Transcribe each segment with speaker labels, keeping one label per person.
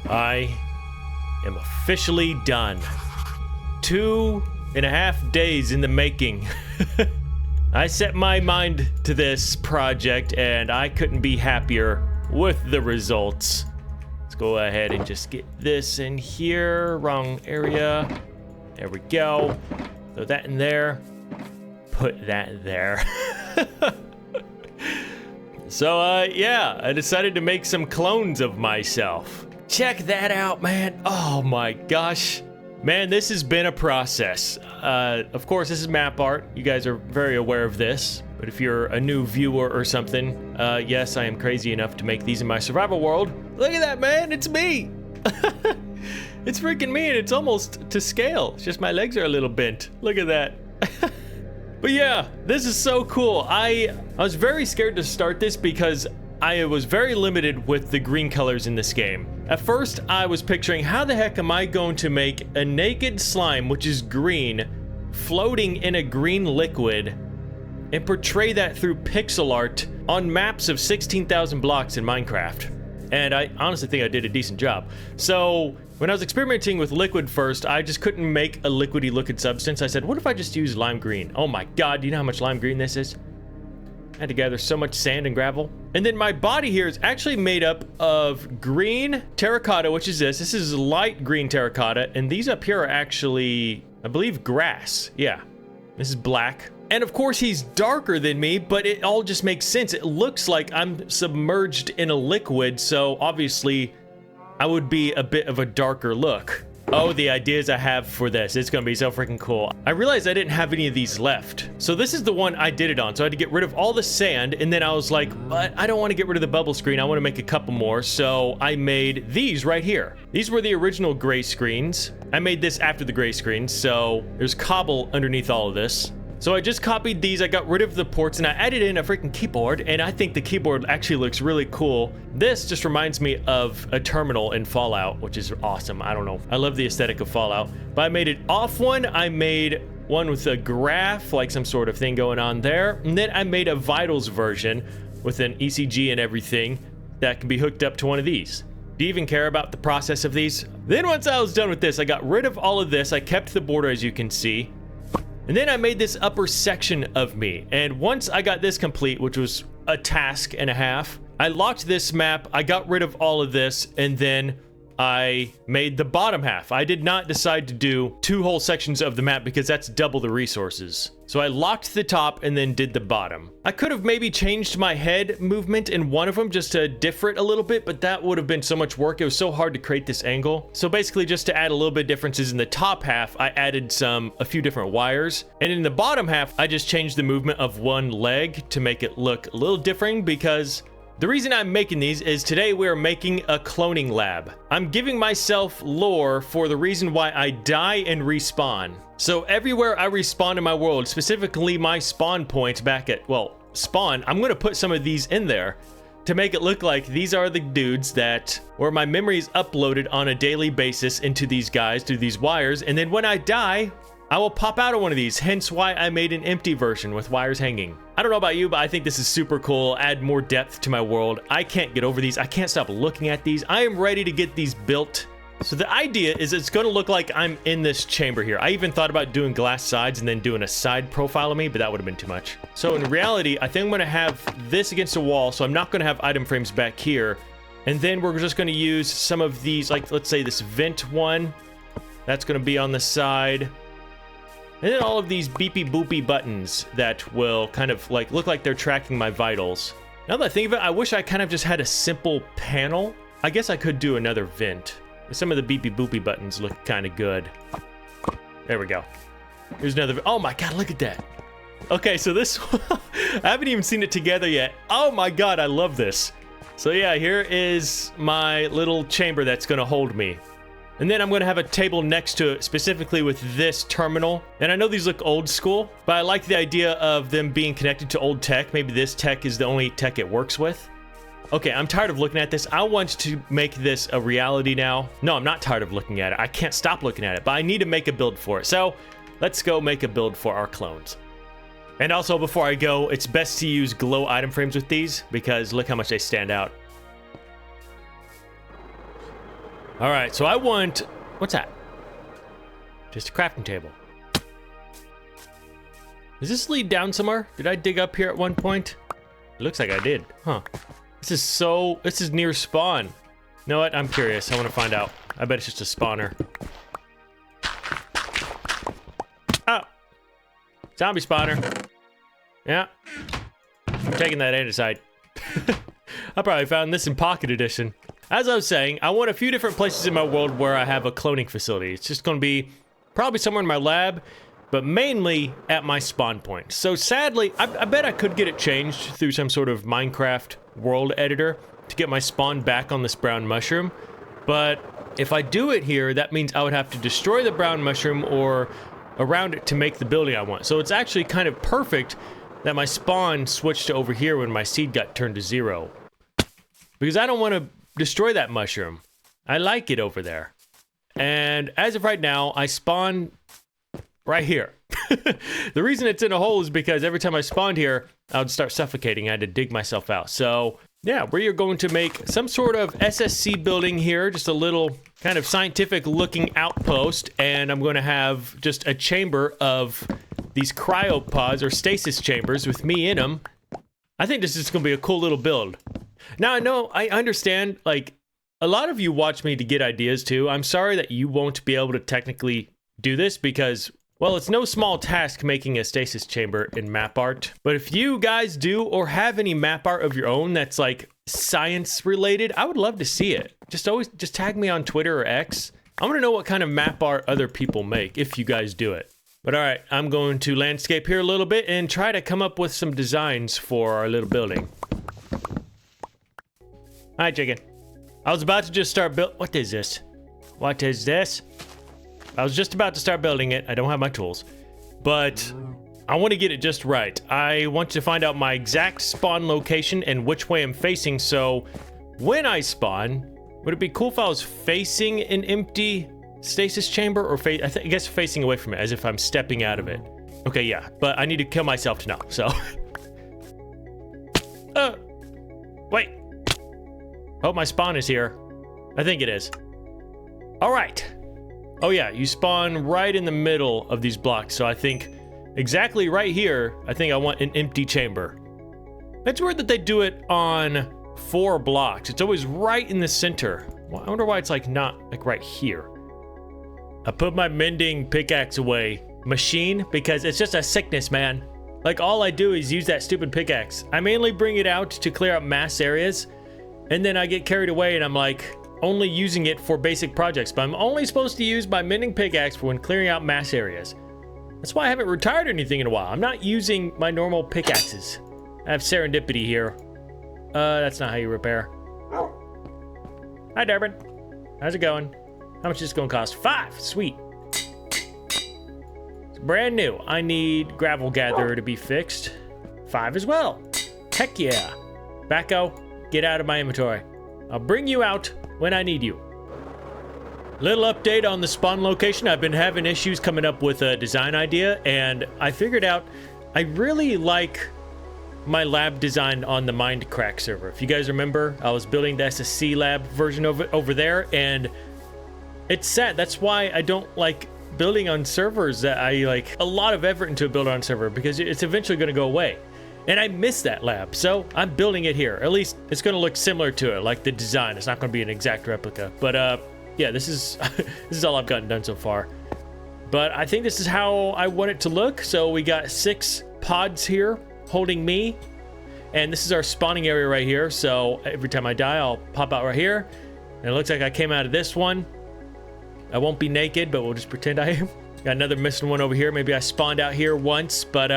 Speaker 1: I am officially done. 2.5 days in the making. I set my mind to this project and I couldn't be happier with the results. Let's go ahead and just get this in here. Wrong area. There we go. Throw that in there. Put that there. So, yeah, I decided to make some clones of myself. Check that out, man. Oh my gosh. Man, this has been a process. Of course, this is map art. You guys are very aware of this. But if you're a new viewer or something, yes, I am crazy enough to make these in my survival world. Look at that, man. It's me. It's freaking me, and it's almost to scale. It's just my legs are a little bent. Look at that. But yeah, this is so cool. I was very scared to start this because I was very limited with the green colors in this game. At first, I was picturing how the heck am I going to make a naked slime, which is green, floating in a green liquid, and portray that through pixel art on maps of 16,000 blocks in Minecraft. And I honestly think I did a decent job. So when I was experimenting with liquid first, I just couldn't make a liquidy looking substance. I said, what if I just use lime green? Oh my God, do you know how much lime green this is? I had to gather so much sand and gravel. And then my body here is actually made up of green terracotta, which is this. This is light green terracotta. And these up here are actually, I believe, grass. Yeah, this is black. And of course he's darker than me, but it all just makes sense. It looks like I'm submerged in a liquid, so obviously I would be a bit of a darker look. Oh, the ideas I have for this. It's gonna be so freaking cool. I realized I didn't have any of these left. So this is the one I did it on. So I had to get rid of all the sand, and then I was like, but I don't want to get rid of the bubble screen. I want to make a couple more. So I made these right here. These were the original gray screens. I made this after the gray screens, so there's cobble underneath all of this. So I just copied these, I got rid of the ports, and I added in a freaking keyboard, and I think the keyboard actually looks really cool. This just reminds me of a terminal in Fallout, which is awesome. I don't know. I love the aesthetic of Fallout. But I made it off one. I made one with a graph, like some sort of thing going on there. And then I made a vitals version with an ECG and everything that can be hooked up to one of these. Do you even care about the process of these? Then once I was done with this, I got rid of all of this. I kept the border, as you can see. And then I made this upper section of me. And once I got this complete, which was a task and a half, I locked this map, I got rid of all of this, and then I made the bottom half. I did not decide to do 2 whole sections of the map because that's double the resources. So I locked the top and then did the bottom. I could have maybe changed my head movement in one of them just to differ it a little bit, but that would have been so much work. It was so hard to create this angle. So basically just to add a little bit of differences in the top half, I added a few different wires. And in the bottom half, I just changed the movement of one leg to make it look a little different because the reason I'm making these is today we're making a cloning lab. I'm giving myself lore for the reason why I die and respawn. So everywhere I respawn in my world, specifically my spawn point back at, well, spawn, I'm gonna put some of these in there to make it look like these are the dudes that, where my memory is uploaded on a daily basis into these guys through these wires, and then when I die, I will pop out of one of these, hence why I made an empty version with wires hanging. I don't know about you, but I think this is super cool. Add more depth to my world. I can't get over these. I can't stop looking at these. I am ready to get these built. So the idea is it's going to look like I'm in this chamber here. I even thought about doing glass sides and then doing a side profile of me, but that would have been too much. So in reality, I think I'm going to have this against a wall, so I'm not going to have item frames back here. And then we're just going to use some of these, like let's say this vent one. That's going to be on the side. And then all of these beepy boopy buttons that will kind of like look like they're tracking my vitals. Now that I think of it, I wish I kind of just had a simple panel. I guess I could do another vent. Some of the beepy boopy buttons look kind of good. There we go. Here's another. Oh my God, look at that. Okay, so this, I haven't even seen it together yet. Oh my God, I love this. So yeah, here is my little chamber that's gonna hold me. And then I'm going to have a table next to it, specifically with this terminal. And I know these look old school, but I like the idea of them being connected to old tech. Maybe this tech is the only tech it works with. Okay, I'm tired of looking at this. I want to make this a reality now. No, I'm not tired of looking at it. I can't stop looking at it, but I need to make a build for it. So let's go make a build for our clones. And also, before I go, it's best to use glow item frames with these because look how much they stand out. All right, so I want, what's that? Just a crafting table. Does this lead down somewhere? Did I dig up here at one point? It looks like I did, huh? This is near spawn. You know what? I'm curious. I want to find out. I bet it's just a spawner. Oh. Zombie spawner. Yeah. I'm taking that andesite. I probably found this in Pocket Edition. As I was saying, I want a few different places in my world where I have a cloning facility. It's just going to be probably somewhere in my lab, but mainly at my spawn point. So sadly, I bet I could get it changed through some sort of Minecraft world editor to get my spawn back on this brown mushroom. But if I do it here, that means I would have to destroy the brown mushroom or around it to make the building I want. So it's actually kind of perfect that my spawn switched to over here when my seed got turned to 0. Because I don't want to destroy that mushroom. I like it over there. And as of right now, I spawn right here. The reason it's in a hole is because every time I spawned here, I would start suffocating. I had to dig myself out. So yeah, we are going to make some sort of SSC building here, just a little kind of scientific looking outpost. And I'm going to have just a chamber of these cryopods or stasis chambers with me in them. I think this is going to be a cool little build. Now, I understand, like, a lot of you watch me to get ideas too. I'm sorry that you won't be able to technically do this because, well, it's no small task making a stasis chamber in map art. But if you guys do or have any map art of your own that's like science related, I would love to see it. Just tag me on Twitter or X. I want to know what kind of map art other people make if you guys do it. But all right, I'm going to landscape here a little bit and try to come up with some designs for our little building. Hi, chicken. I was about to just start what is this? What is this? I was just about to start building it. I don't have my tools, but I want to get it just right. I want to find out my exact spawn location and which way I'm facing. So when I spawn, would it be cool if I was facing an empty stasis chamber or I guess facing away from it as if I'm stepping out of it? Okay, yeah, but I need to kill myself to know, so. Wait. Hope my spawn is here. I think it is. All right. Oh yeah, you spawn right in the middle of these blocks. So I think exactly right here, I think I want an empty chamber. It's weird that they do it on 4 blocks. It's always right in the center. Well, I wonder why it's like not like right here. I put my mending pickaxe away. Machine, because it's just a sickness, man. Like all I do is use that stupid pickaxe. I mainly bring it out to clear up mass areas. And then I get carried away and I'm like only using it for basic projects, but I'm only supposed to use my mending pickaxe for when clearing out mass areas. That's why I haven't retired anything in a while. I'm not using my normal pickaxes. I have serendipity here. That's not how you repair. Hi, Durbin. How's it going? How much is this gonna cost? 5, sweet. It's brand new. I need gravel gatherer to be fixed. 5 as well. Heck yeah. Backo. Get out of my inventory. I'll bring you out when I need you. Little update on the spawn location. I've been having issues coming up with a design idea, and I figured out I really like my lab design on the Mindcrack server. If you guys remember, I was building the SSC lab version of it over there, and it's sad. That's why I don't like building on servers that I like a lot of effort into a build on server, because it's eventually going to go away. And I miss that lab, so I'm building it here. At least it's going to look similar to it, like the design. It's not going to be an exact replica. But yeah, this is this is all I've gotten done so far. But I think this is how I want it to look. So we got 6 pods here holding me. And this is our spawning area right here. So every time I die, I'll pop out right here. And it looks like I came out of this one. I won't be naked, but we'll just pretend I am. Got another missing one over here. Maybe I spawned out here once, but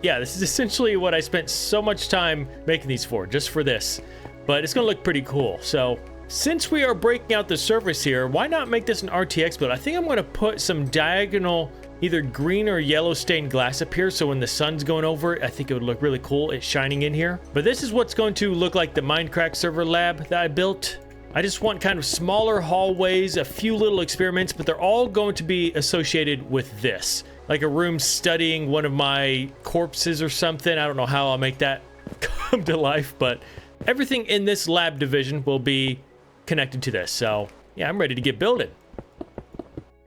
Speaker 1: yeah, this is essentially what I spent so much time making these for, just for this. But it's gonna look pretty cool. So since we are breaking out the surface here, why not make this an RTX build? I think I'm gonna put some diagonal, either green or yellow stained glass up here, so when the sun's going over it, I think it would look really cool. It's shining in here. But this is what's going to look like the Minecraft server lab that I built. I just want kind of smaller hallways, a few little experiments, but they're all going to be associated with this. Like a room studying one of my corpses or something. I don't know how I'll make that come to life, but everything in this lab division will be connected to this. So Yeah, I'm ready to get building.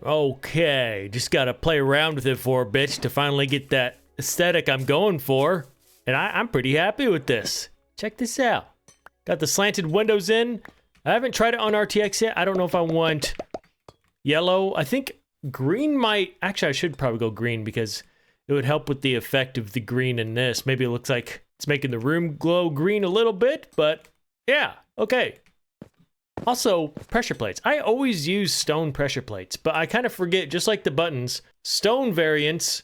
Speaker 1: Okay, just gotta play around with it for a bit to finally get that aesthetic I'm going for. And I'm pretty happy with this. Check this out. Got the slanted windows in. I haven't tried it on RTX yet. I don't know if I want yellow. I think green might... Actually, I should probably go green because it would help with the effect of the green in this. Maybe it looks like it's making the room glow green a little bit, but yeah, okay. Also, pressure plates. I always use stone pressure plates, but I kind of forget, just like the buttons, stone variants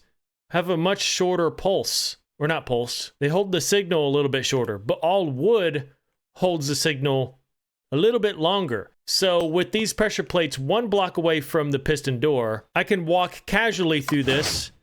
Speaker 1: have a much shorter pulse. Or not pulse. They hold the signal a little bit shorter, but all wood holds the signal a little bit longer. So with these pressure plates 1 block away from the piston door, I can walk casually through this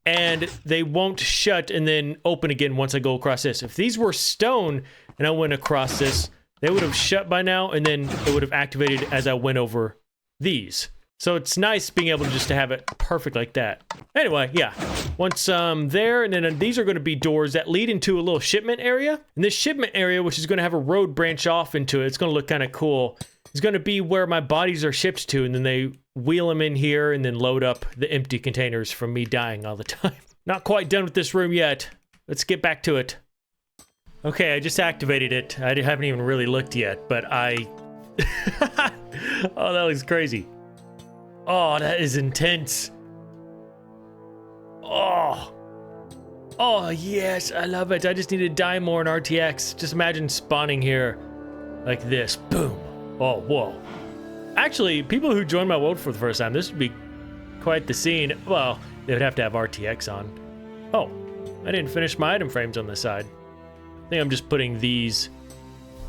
Speaker 1: and they won't shut and then open again once I go across this. If these were stone and I went across this, they would have shut by now and then it would have activated as I went over these. So it's nice being able to just to have it perfect like that. Anyway, yeah. Once there, and then these are going to be doors that lead into a little shipment area. And this shipment area, which is going to have a road branch off into it, it's going to look kind of cool. It's going to be where my bodies are shipped to, and then they wheel them in here and then load up the empty containers from me dying all the time. Not quite done with this room yet. Let's get back to it. Okay, I just activated it. I haven't even really looked yet, but I... Oh, that looks crazy. Oh, that is intense. Oh. Oh, yes, I love it. I just need to die more in RTX. Just imagine spawning here like this. Boom. Oh, whoa. Actually, people who join my world for the first time, this would be quite the scene. Well, they would have to have RTX on. Oh, I didn't finish my item frames on this side. I think I'm just putting these.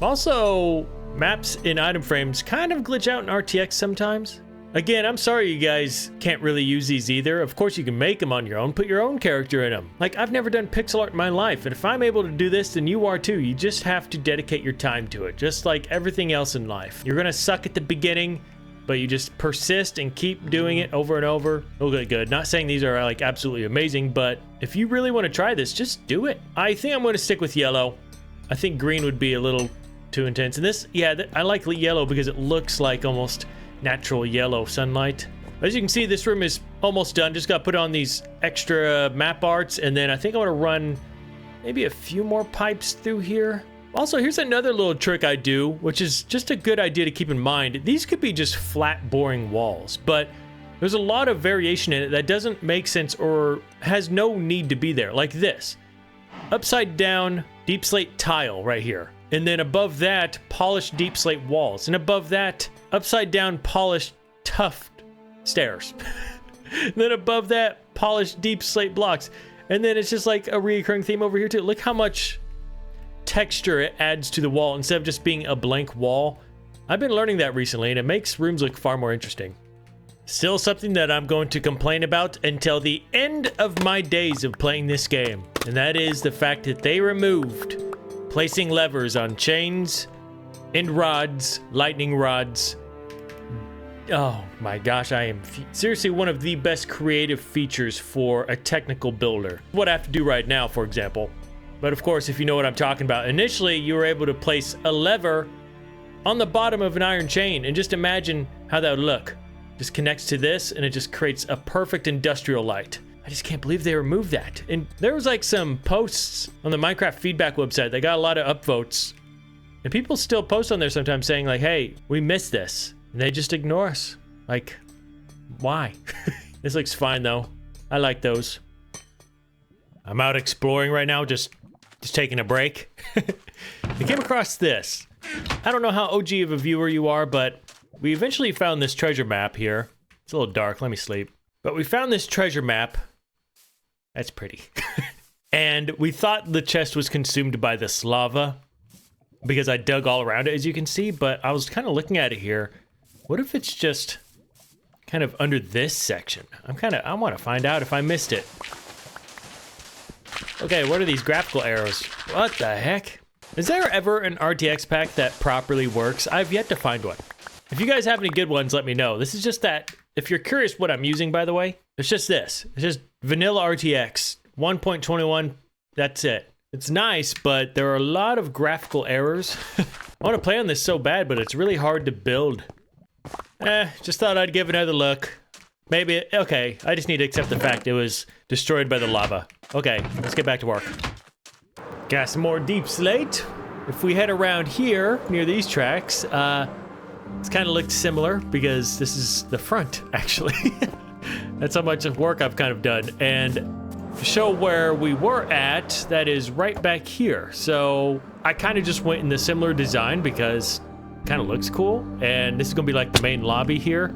Speaker 1: Also, maps in item frames kind of glitch out in RTX sometimes. Again, I'm sorry you guys can't really use these either. Of course you can make them on your own, put your own character in them. Like, I've never done pixel art in my life, and if I'm able to do this, then you are too. You just have to dedicate your time to it, just like everything else in life. You're gonna suck at the beginning, but you just persist and keep doing it over and over. It'll get good. Not saying these are like absolutely amazing, but if you really want to try this, just do it. I think I'm gonna stick with yellow. I think green would be a little too intense. And this, yeah, I like yellow because it looks like almost natural yellow sunlight. As you can see, this room is almost done. Just got to put on these extra map arts, and then I think I want to run maybe a few more pipes through here. Also, here's another little trick I do, which is just a good idea to keep in mind. These could be just flat, boring walls, but there's a lot of variation in it that doesn't make sense or has no need to be there, like this. Upside down deep slate tile right here. And then above that, polished deep slate walls. And above that, upside down polished tuft stairs. And then above that, polished deep slate blocks. And then it's just like a recurring theme over here too. Look how much texture it adds to the wall instead of just being a blank wall. I've been learning that recently, and it makes rooms look far more interesting. Still something that I'm going to complain about until the end of my days of playing this game. And that is the fact that they removed placing levers on chains, end rods, lightning rods. Oh my gosh, I am seriously one of the best creative features for a technical builder. What I have to do right now, for example. But of course, if you know what I'm talking about, initially you were able to place a lever on the bottom of an iron chain, and just imagine how that would look. Just connects to this and it just creates a perfect industrial light. I just can't believe they removed that. And there was like some posts on the Minecraft feedback website. They got a lot of upvotes. And people still post on there sometimes saying like, hey, we missed this. And they just ignore us. Like, why? This looks fine though. I like those. I'm out exploring right now, just taking a break. I came across this. I don't know how OG of a viewer you are, but we eventually found this treasure map here. It's a little dark, let me sleep. But we found this treasure map. That's pretty. And we thought the chest was consumed by this lava because I dug all around it, as you can see, but I was kind of looking at it here. What if it's just kind of under this section? I want to find out if I missed it. Okay, what are these graphical arrows? What the heck? Is there ever an RTX pack that properly works? I've yet to find one. If you guys have any good ones, let me know. This is just that. If you're curious what I'm using, by the way, it's just this. It's just vanilla RTX 1.21. That's it. It's nice, but there are a lot of graphical errors. I want to play on this so bad, but it's really hard to build Just thought I'd give another look. Maybe, okay, I just need to accept the fact it was destroyed by the lava. Okay, let's get back to work. Got some more deep slate. If we head around here, near these tracks, it's kind of looked similar because this is the front, actually. That's how much of work I've kind of done. And to show where we were at, that is right back here. So I kind of just went in the similar design because it kind of looks cool. And this is going to be like the main lobby here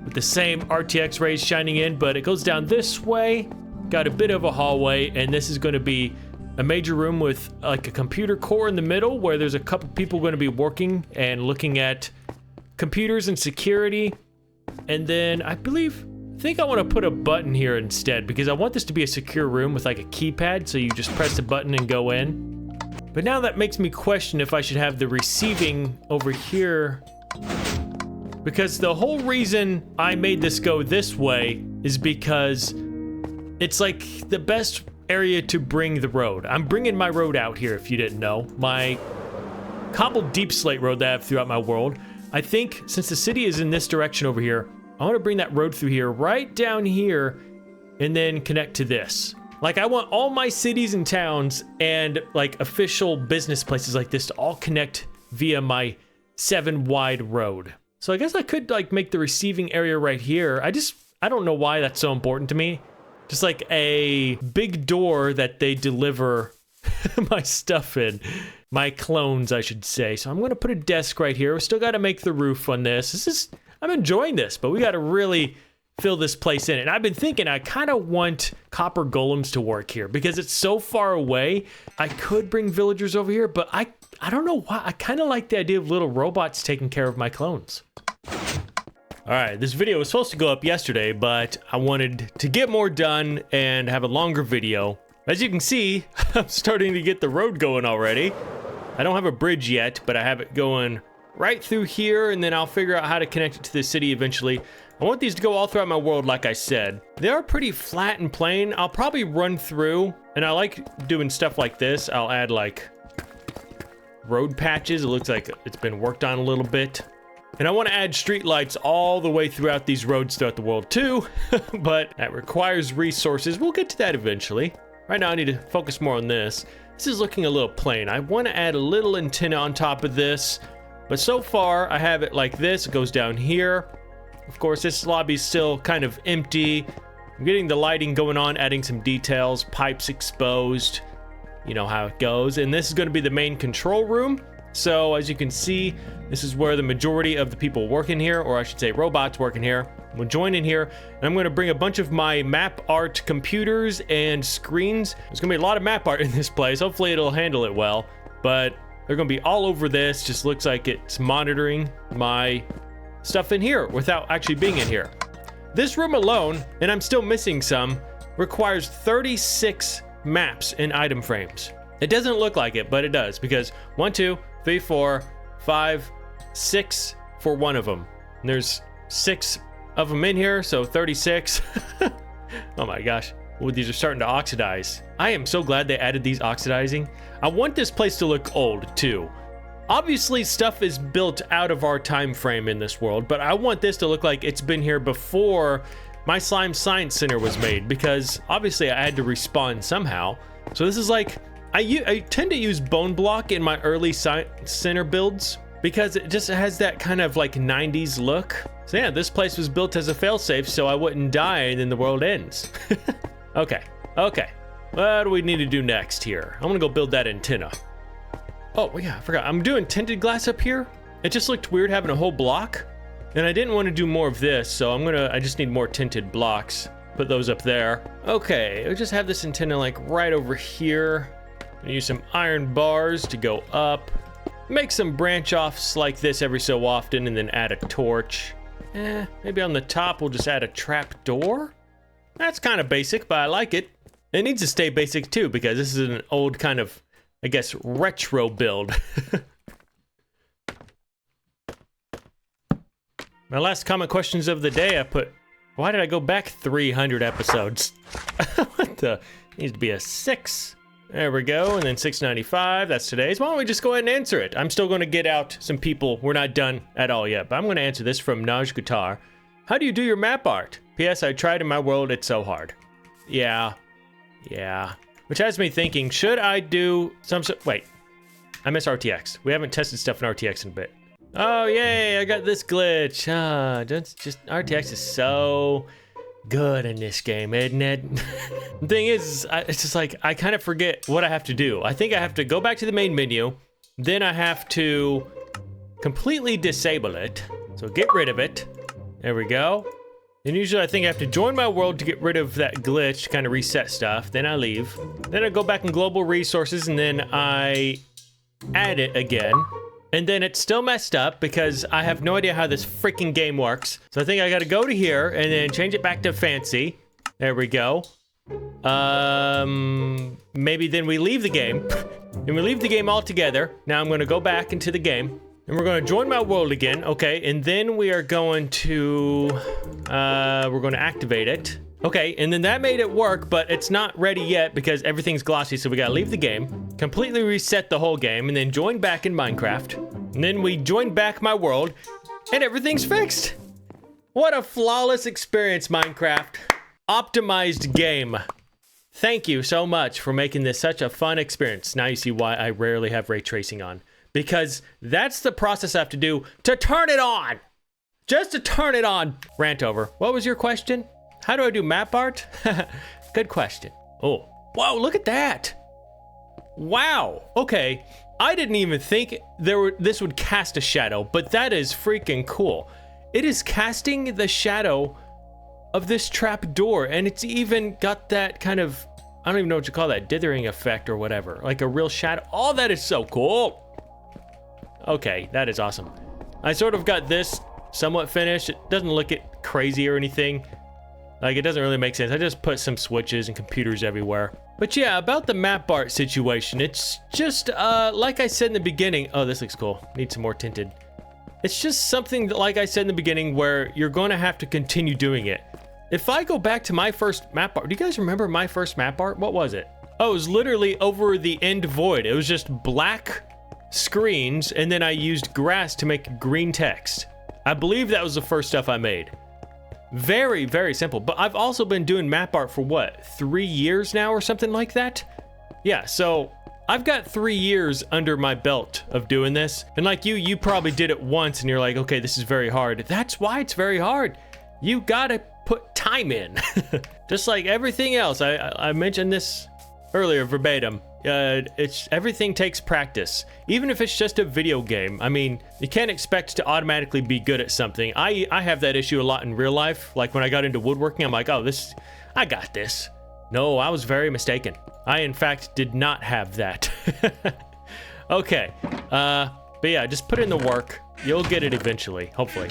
Speaker 1: with the same RTX rays shining in, but it goes down this way, got a bit of a hallway, and this is going to be a major room with like a computer core in the middle where there's a couple people going to be working and looking at computers and security. And then I think I want to put a button here instead because I want this to be a secure room with like a keypad, so you just press the button and go in. But now that makes me question if I should have the receiving over here, because the whole reason I made this go this way is because it's like the best area to bring the road. I'm bringing my road out here, if you didn't know. My cobbled deep slate road that I have throughout my world. I think since the city is in this direction over here, I want to bring that road through here, right down here, and then connect to this. Like, I want all my cities and towns and like official business places like this to all connect via my 7-wide road. So I guess I could like make the receiving area right here. I don't know why that's so important to me. Just like a big door that they deliver my stuff in. My clones, I should say. So I'm going to put a desk right here. We still got to make the roof on this. I'm enjoying this, but we got to really fill this place in. And I've been thinking I kind of want copper golems to work here because it's so far away. I could bring villagers over here, but I don't know why. I kind of like the idea of little robots taking care of my clones. All right, this video was supposed to go up yesterday, but I wanted to get more done and have a longer video. As you can see, I'm starting to get the road going already. I don't have a bridge yet, but I have it going right through here, and then I'll figure out how to connect it to the city eventually. I want these to go all throughout my world, like I said. They are pretty flat and plain. I'll probably run through, and I like doing stuff like this. I'll add like road patches. It looks like it's been worked on a little bit. And I want to add street lights all the way throughout these roads throughout the world too, but that requires resources. We'll get to that eventually. Right now I need to focus more on this. This is looking a little plain. I want to add a little antenna on top of this, but so far I have it like this. It goes down here. Of course, this lobby is still kind of empty. I'm getting the lighting going on, adding some details, pipes exposed. You know how it goes. And this is going to be the main control room. So as you can see, this is where the majority of the people working here, or I should say robots working here, will join in here. And I'm going to bring a bunch of my map art computers and screens. There's going to be a lot of map art in this place. Hopefully it'll handle it well. But they're going to be all over this. Just looks like it's monitoring my stuff in here without actually being in here. This room alone, and I'm still missing some, requires 36 maps and item frames. It doesn't look like it, but it does, because 1, 2, 3, 4, 5, 6 for one of them. And there's 6 of them in here, so 36. Oh my gosh. Ooh, these are starting to oxidize. I am so glad they added these oxidizing. I want this place to look old too. Obviously, stuff is built out of our time frame in this world, but I want this to look like it's been here before my Slime Science Center was made, because obviously I had to respawn somehow. So this is like, I tend to use bone block in my early Science Center builds because it just has that kind of like 90s look. So yeah, this place was built as a failsafe so I wouldn't die and then the world ends. Okay. What do we need to do next here? I'm gonna go build that antenna. Oh yeah, I forgot. I'm doing tinted glass up here. It just looked weird having a whole block. And I didn't want to do more of this, so I just need more tinted blocks. Put those up there. Okay, I'll just have this antenna like right over here. I'm gonna use some iron bars to go up. Make some branch offs like this every so often and then add a torch. Maybe on the top we'll just add a trap door. That's kind of basic, but I like it. It needs to stay basic too because this is an old kind of, I guess, retro build. My last comment questions of the day, I put, why did I go back 300 episodes? What the? Needs to be a 6. There we go, and then 695, that's today's. Why don't we just go ahead and answer it? I'm still gonna get out some people. We're not done at all yet, but I'm gonna answer this from Naj Guitar. How do you do your map art? P.S. I tried in my world, it's so hard. Yeah. Which has me thinking, should I do some wait, I miss RTX. We haven't tested stuff in RTX in a bit. Oh, yay, I got this glitch. Just RTX is so good in this game, isn't it? The thing is, it's just like, I kind of forget what I have to do. I think I have to go back to the main menu, then I have to completely disable it. So get rid of it. There we go. And usually I think I have to join my world to get rid of that glitch, to kind of reset stuff. Then I leave. Then I go back in global resources and then I add it again. And then it's still messed up because I have no idea how this freaking game works. So I think I gotta go to here and then change it back to fancy. There we go. Maybe then we leave the game. And we leave the game altogether. Now I'm gonna go back into the game. And we're gonna join my world again, okay, and then we are going to, we're gonna activate it. Okay, and then that made it work, but it's not ready yet because everything's glossy, so we gotta leave the game, completely reset the whole game, and then join back in Minecraft. And then we join back my world, and everything's fixed. What a flawless experience, Minecraft. Optimized game. Thank you so much for making this such a fun experience. Now you see why I rarely have ray tracing on. Because that's the process I have to do to turn it on. Just to turn it on. Rant over. What was your question? How do I do map art? Good question. Oh, whoa, look at that. Wow, okay. I didn't even think this would cast a shadow, but that is freaking cool. It is casting the shadow of this trap door, and it's even got that kind of, I don't even know what you call that, dithering effect or whatever. Like a real shadow. Oh, that is so cool. Okay, that is awesome. I sort of got this somewhat finished. It doesn't look crazy or anything. Like, it doesn't really make sense. I just put some switches and computers everywhere. But yeah, about the map art situation, it's just, like I said in the beginning. Oh, this looks cool. Need some more tinted. It's just something that, like I said in the beginning, where you're going to have to continue doing it. If I go back to my first map art, do you guys remember my first map art? What was it? Oh, it was literally over the end void. It was just black screens, and then I used grass to make green text. I believe that was the first stuff I made. Very, very simple. But I've also been doing map art for what, 3 years now or something like that? Yeah, so I've got 3 years under my belt of doing this. And like you probably did it once and you're like, okay, this is very hard. That's why it's very hard. You gotta put time in. Just like everything else. I mentioned this earlier verbatim. Everything takes practice, even if it's just a video game. I mean, you can't expect to automatically be good at something. I have that issue a lot in real life. Like when I got into woodworking, I'm like, oh, I got this. No, I was very mistaken. I, in fact, did not have that. Okay, but yeah, just put in the work. You'll get it eventually, hopefully.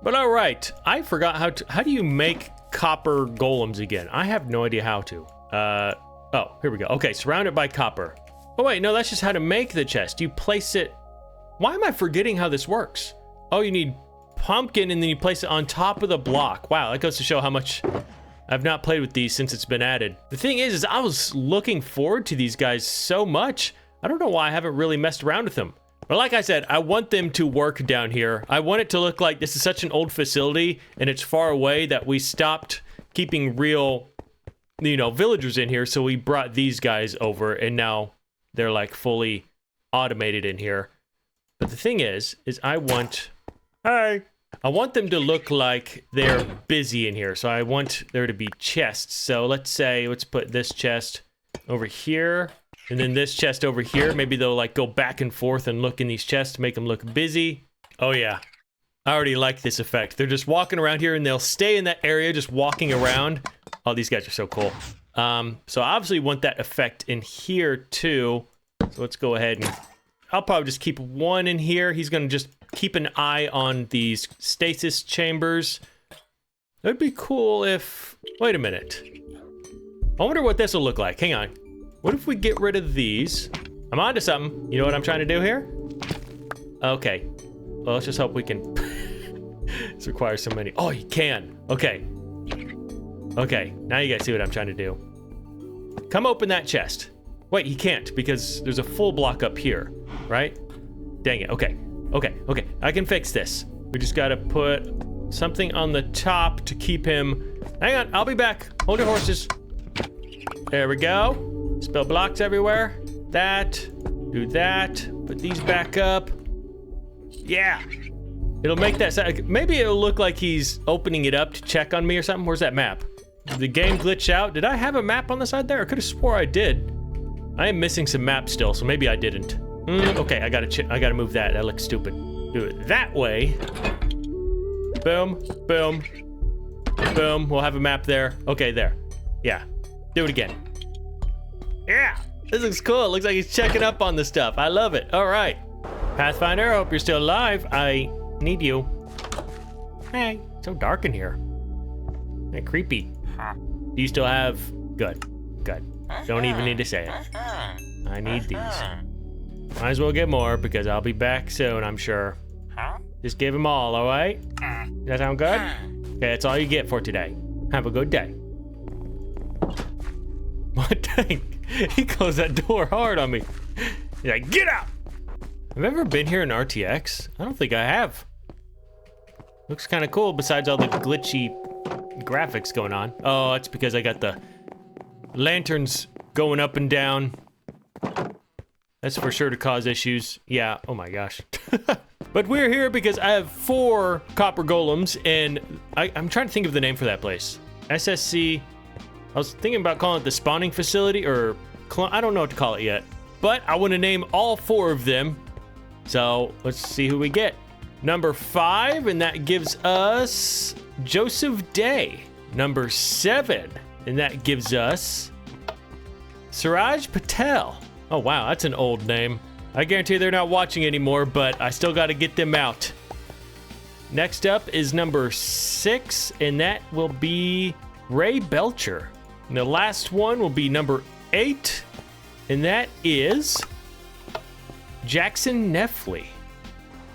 Speaker 1: But all right, I forgot how do you make copper golems again? I have no idea how to. Oh, here we go. Okay, surrounded by copper. Oh wait, no, that's just how to make the chest. You place it. Why am I forgetting how this works? Oh, you need pumpkin and then you place it on top of the block. Wow, that goes to show how much I've not played with these since it's been added. The thing is I was looking forward to these guys so much. I don't know why I haven't really messed around with them. But like I said, I want them to work down here. I want it to look like this is such an old facility and it's far away that we stopped keeping real, you know, villagers in here, so we brought these guys over and now they're like fully automated in here. But the thing is I want them to look like they're busy in here. So I want there to be chests. So let's put this chest over here and then this chest over here. Maybe they'll like go back and forth and look in these chests to make them look busy. Oh yeah, I already like this effect. They're just walking around here and they'll stay in that area just walking around. Oh, these guys are so cool. So I obviously want that effect in here too. So let's go ahead and I'll probably just keep one in here. He's gonna just keep an eye on these stasis chambers. It'd be cool if, wait a minute. I wonder what this will look like. Hang on. What if we get rid of these? I'm onto something. You know what I'm trying to do here? Okay. Well, let's just hope we can. This requires so many. Oh, you can. Okay. Okay, now you guys see what I'm trying to do. Come open that chest. Wait, he can't because there's a full block up here, right? Dang it. Okay. Okay. I can fix this. We just gotta put something on the top to keep him. Hang on, I'll be back. Hold your horses. There we go. Spill blocks everywhere. That. Do that. Put these back up. Yeah. It'll make that sound. Maybe it'll look like he's opening it up to check on me or something. Where's that map? Did the game glitch out? Did I have a map on the side there? I could have swore I did. I am missing some maps still, so maybe I didn't. Okay, I gotta move that. That looks stupid. Do it that way. Boom, boom, boom. We'll have a map there. Okay, there. Yeah. Do it again. Yeah. This looks cool. It looks like he's checking up on the stuff. I love it. All right. Pathfinder, I hope you're still alive. I need you. Hey, so dark in here. Hey, creepy. Do you still have... Good. Don't even need to say it. I need these. Might as well get more because I'll be back soon, I'm sure. Just give them all right? Does that sound good? Okay, that's all you get for today. Have a good day. What? Dang. He closed that door hard on me. He's like, get out! Have I ever been here in RTX? I don't think I have. Looks kind of cool besides all the glitchy graphics going on. Oh, that's because I got the lanterns going up and down. That's for sure to cause issues. Yeah, oh my gosh. But we're here because I have 4 copper golems, and I'm trying to think of the name for that place. SSC. I was thinking about calling it the spawning facility, or I don't know what to call it yet. But I want to name all 4 of them. So let's see who we get. Number 5, and that gives us Joseph Day. Number 7, and that gives us Suraj Patel. Oh wow, that's an old name. I guarantee they're not watching anymore, but I still got to get them out. Next up is number 6, and that will be Ray Belcher. And the last one will be number 8, and that is Jackson Neffley.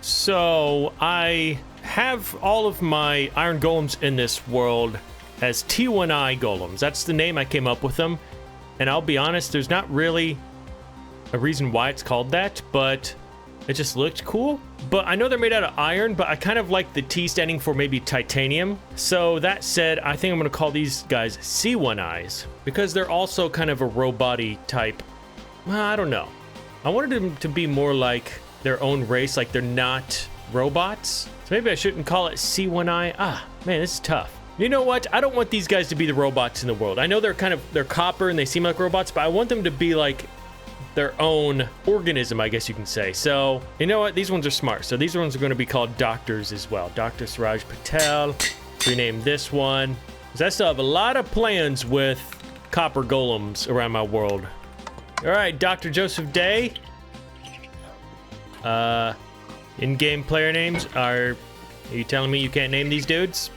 Speaker 1: So I have all of my iron golems in this world as T1I golems. That's the name I came up with them. And I'll be honest, there's not really a reason why it's called that, but it just looked cool. But I know they're made out of iron, but I kind of like the T standing for maybe titanium. So that said, I think I'm gonna call these guys C1Is because they're also kind of a robot-y type. Well, I don't know. I wanted them to be more like their own race, like they're not robots. So maybe I shouldn't call it C1I. Ah, man, this is tough. You know what? I don't want these guys to be the robots in the world. I know they're copper and they seem like robots, but I want them to be like their own organism, I guess you can say. So, you know what? These ones are smart. So these ones are going to be called doctors as well. Dr. Suraj Patel. Rename this one. Because I still have a lot of plans with copper golems around my world. All right, Dr. Joseph Day. In-game player names are you telling me you can't name these dudes?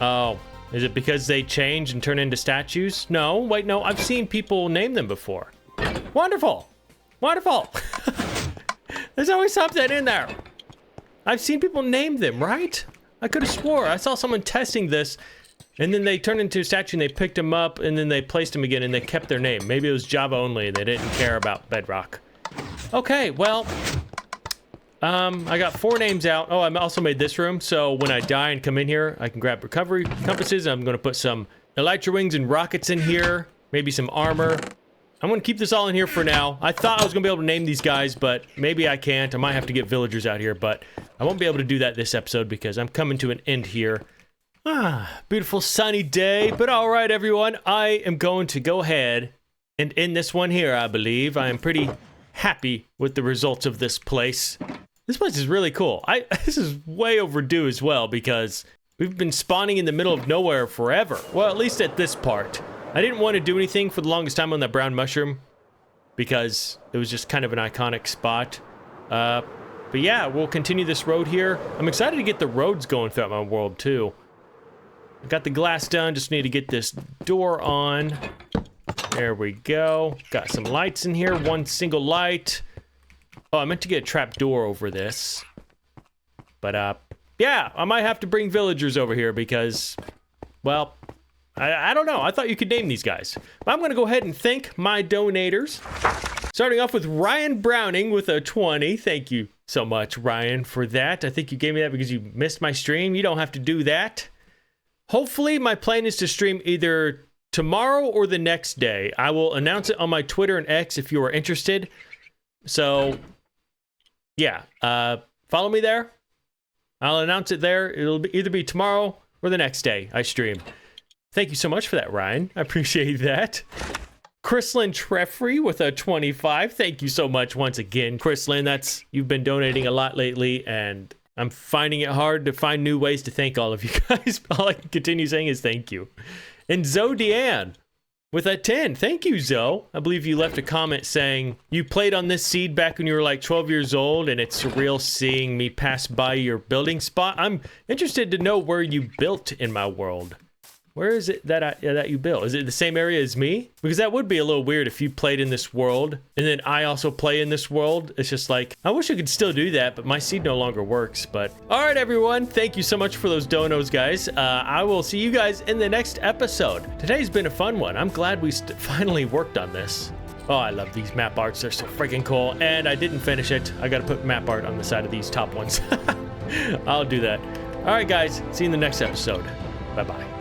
Speaker 1: Oh, is it because they change and turn into statues? No, wait, no, I've seen people name them before. Wonderful. There's always something in there. I've seen people name them, right? I could have swore I saw someone testing this, and then they turned into a statue and they picked them up and then they placed them again and they kept their name. Maybe it was Java only and they didn't care about Bedrock. Okay, well, I got 4 names out. Oh, I also made this room, so when I die and come in here, I can grab recovery compasses. I'm gonna put some elytra wings and rockets in here, maybe some armor. I'm gonna keep this all in here for now. I thought I was gonna be able to name these guys, but maybe I can't. I might have to get villagers out here, but I won't be able to do that this episode because I'm coming to an end here. Ah, beautiful sunny day, but all right, everyone. I am going to go ahead and end this one here, I believe. I am pretty happy with the results of this place. This place is really cool. This is way overdue as well because we've been spawning in the middle of nowhere forever. Well, at least at this part. I didn't want to do anything for the longest time on that brown mushroom because it was just kind of an iconic spot. But yeah, we'll continue this road here. I'm excited to get the roads going throughout my world too. I got the glass done, just need to get this door on. There we go. Got some lights in here, 1 single light. Oh, I meant to get a trap door over this. But, yeah, I might have to bring villagers over here because, well, I don't know. I thought you could name these guys. But I'm going to go ahead and thank my donators. Starting off with Ryan Browning with a 20. Thank you so much, Ryan, for that. I think you gave me that because you missed my stream. You don't have to do that. Hopefully, my plan is to stream either tomorrow or the next day. I will announce it on my Twitter and X if you are interested. So, yeah, follow me there. I'll announce it there. It'll either be tomorrow or the next day I stream. Thank you so much for that, Ryan. I appreciate that. Chrislyn Treffrey with a 25. Thank you so much once again, Chrislyn. You've been donating a lot lately, and I'm finding it hard to find new ways to thank all of you guys. All I can continue saying is thank you. And Zoe Deanne with a 10. Thank you, Zoe. I believe you left a comment saying you played on this seed back when you were like 12 years old, and it's surreal seeing me pass by your building spot. I'm interested to know where you built in my world. Where is it that you built? Is it the same area as me? Because that would be a little weird if you played in this world and then I also play in this world. It's just like, I wish I could still do that, but my seed no longer works. But all right, everyone. Thank you so much for those donos, guys. I will see you guys in the next episode. Today's been a fun one. I'm glad we finally worked on this. Oh, I love these map arts. They're so freaking cool. And I didn't finish it. I got to put map art on the side of these top ones. I'll do that. All right, guys. See you in the next episode. Bye-bye.